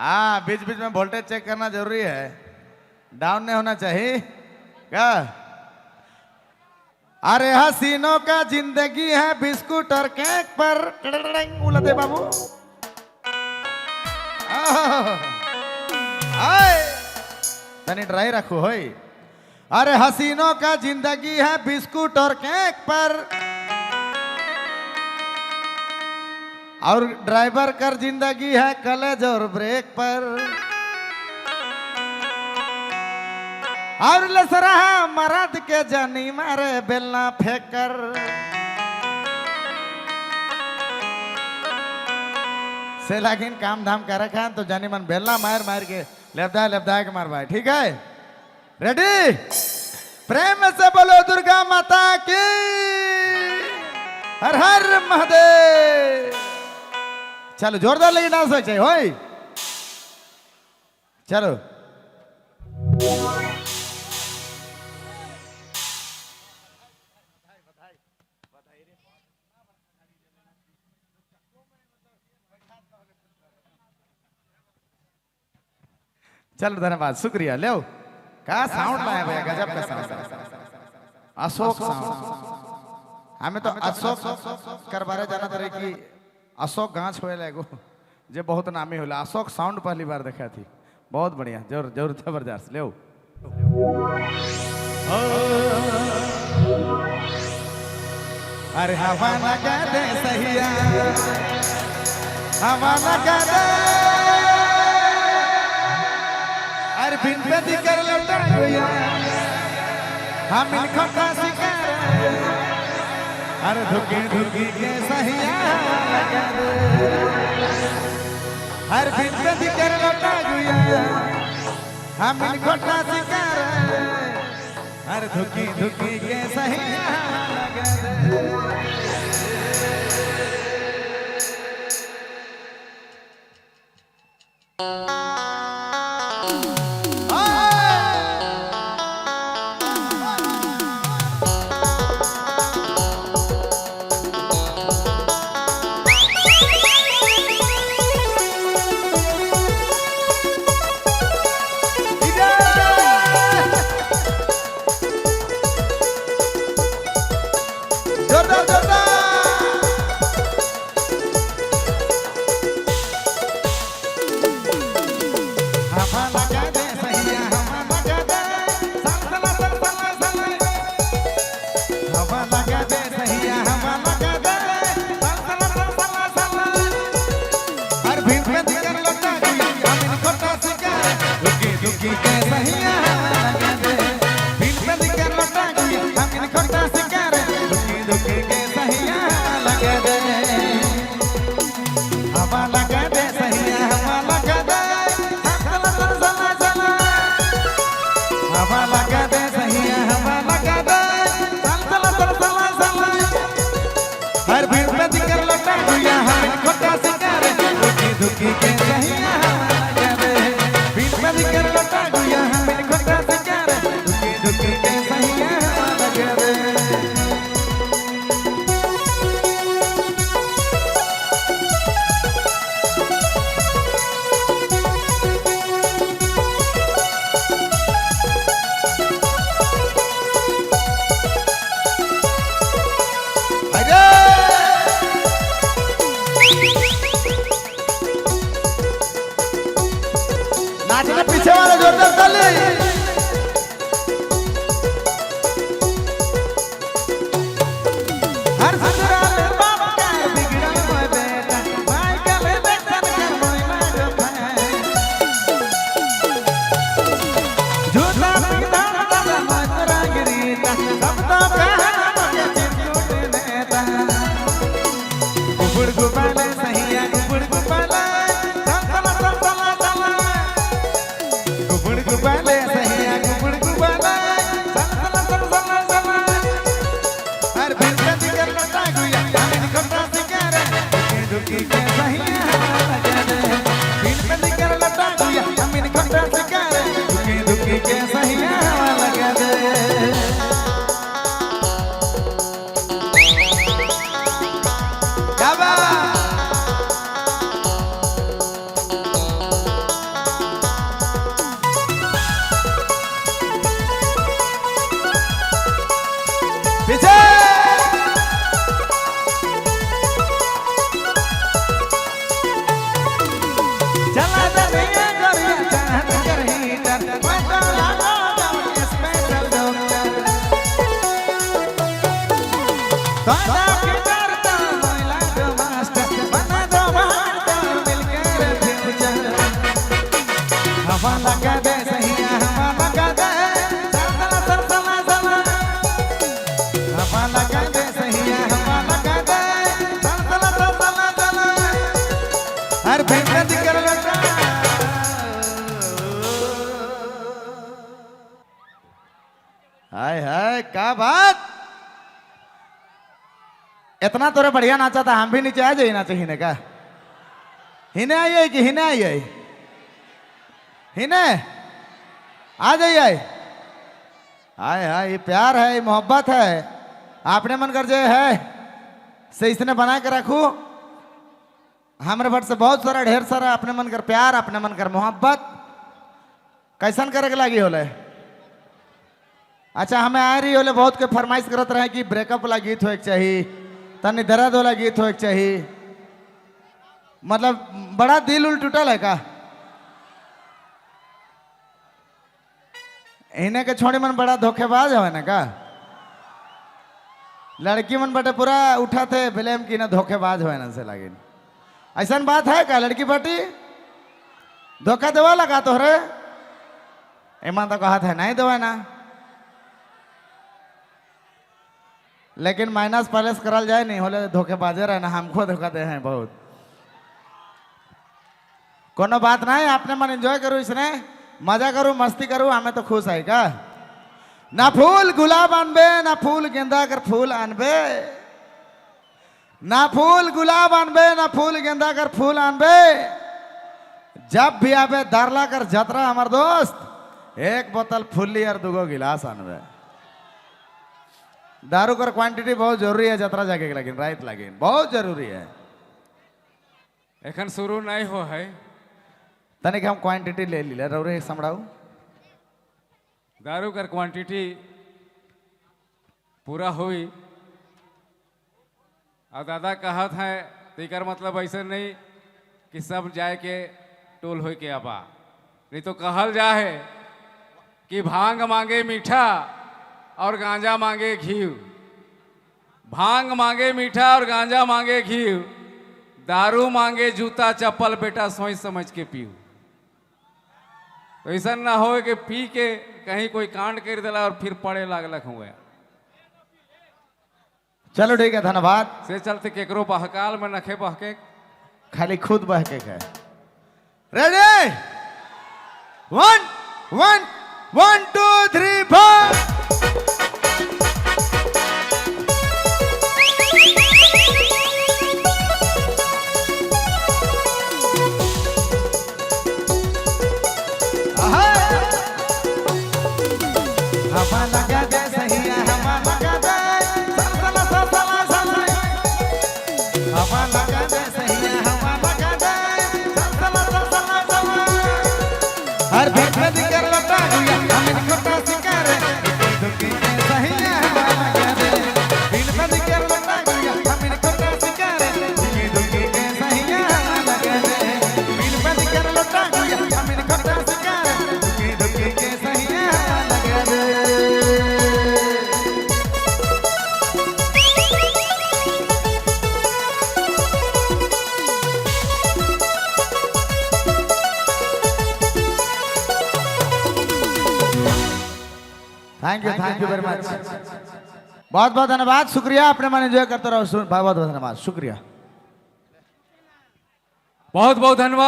हाँ, बीच बीच में voltage check करना जरूरी है, डाउन नहीं होना चाहिए क्या? अरे हसीनों का जिंदगी है बिस्कुट और केक पर उलते बाबू। तनी ड्राई रखो होई। अरे हसीनों का जिंदगी है बिस्कुट और केक पर, और ड्राइवर कर जिंदगी है कलेज और ब्रेक पर। और लसरा मरद के जानी मारे बेलना फेंक कर। से लेकिन काम धाम कर रखा तो जानी मन बेलना मार मार के लेपदा के मार भाई। ठीक है, रेडी? प्रेम से बोलो दुर्गा माता की, हर हर महादेव। चलो जोरदार लेकिन डांस हो चाहिए होई। चलो चलो, धन्यवाद, शुक्रिया। ले का साउंड लाया भैया, गजब का साउंड। अशोक साउंड, हमें तो अशोक करबारे जाना था कि अशोक गांच होए लगो जे बहुत नामी होला। अशोक साउंड पहली बार देखा थी, बहुत बढ़िया, जरूर जबरदस्त। ले अरे हवा लगा दे सहिया, हवा लगा दे, अरे बिन पे कर लौटा गया हम इन खता शिकार। अरे धुकी धुकी के सहिया लगा दे, हर बिन पे कर लौटा गया हम इन खता शिकार। अरे धुकी धुकी के सहिया लगा दे। पीछे वाला जोरदार ताली। गुबड़ गुबाले दादा के करता महिला को मास्टर बना दो भारत मिलकर फ्यूचर हवा लगा दे सही हवा लगा दे सरसला सरसला सला हवा लगा दे सही हवा लगा दे सरसला सरसला सला हर भेंट कर लगा हाय हाय क्या बात इतना तोरे बढ़िया नाचा था हम भी नीचे आ जाइए नाचे हिने का हिने आइए कि हिने आइए हिने आ जाइए हाय हाय ये प्यार है ये मोहब्बत है आपने मन कर जे है से इसने बना के रखू हमारे भट से बहुत सारा ढेर सारा अपने मन कर प्यार अपने मन कर मोहब्बत कैसन करे के लगी होले अच्छा हमें आ रही होले बहुत के फरमाइश करत रहे कि ब्रेकअप वाला गीत हो एक चाहिए तनी दर्द वाला गीत हो एक चाहिए मतलब बड़ा दिल उल टूटल है का इन्हें के छोड़ी मन बड़ा धोखेबाज है ना का लड़की मन बटे पूरा उठा थे ब्लेम की ना धोखेबाज है ना से लगे ऐसा बात है का लड़की बटी धोखा देवा लगा तोहरे ईमान तो कहा था नहीं देवा ना लेकिन माइनस पैलेस करल जाए नहीं होले धोखेबाजे रहे ना हमको धोखा दे हैं बहुत कोनो बात नहीं आपने मन एंजॉय करूँ इसने मजा करूँ मस्ती करूँ हमें तो खुश है का ना फूल गुलाब आनबे ना फूल गेंदा कर फूल आनबे ना फूल गुलाब आनबे ना फूल गेंदा कर फूल आनबे जब भी आबे दारला कर जतरा हमार दोस्त एक बोतल फुल्ली और दुगो गिलास आनबे दारू कर क्वांटिटी बहुत जरूरी है जतरा जाके लगिन राइट लगिन बहुत जरूरी है एखन शुरू नहीं हो है तनिक हम क्वांटिटी ले ली रौरे समझाऊ दारू कर क्वांटिटी पूरा हुई और दादा कहत है तेकर मतलब ऐसे नहीं कि सब जाए के टोल हो के आबा नहीं तो कहल जा है कि भांग मांगे मीठा और गांजा मांगे घी भांग मांगे मीठा और गांजा मांगे घी दारू मांगे जूता चप्पल बेटा सोच समझ के पीऊ तो ऐसा ना हो कि पी के कहीं कोई कांड कर दिला और फिर पड़े लागलक हुए चलो ठीक है धन्यवाद से चलते केकरो बहकाल में नखे बहके खाली खुद बहके है रेडी 1 1 1 2 3 4 हवा लगा दे सही हवा लगा दे सरसला सरसला सला हवा लगा दे सही हवा लगा दे सरसला सरसला सला हर भेद भेद कर लटा गुया हम इनको तो शिकार दुखी के सही हवा लगा दे बिन भेद कर लटा गुया हम इनको तो शिकार दुखी के सही हवा लगा दे बिन भेद कर लटा गुया हम इनको तो शिकार दुखी के सही हवा लगा दे थैंक यू वेरी मच बहुत बहुत धन्यवाद शुक्रिया अपने मन एंजॉय करते रहो बहुत बहुत धन्यवाद शुक्रिया बहुत बहुत धन्यवाद।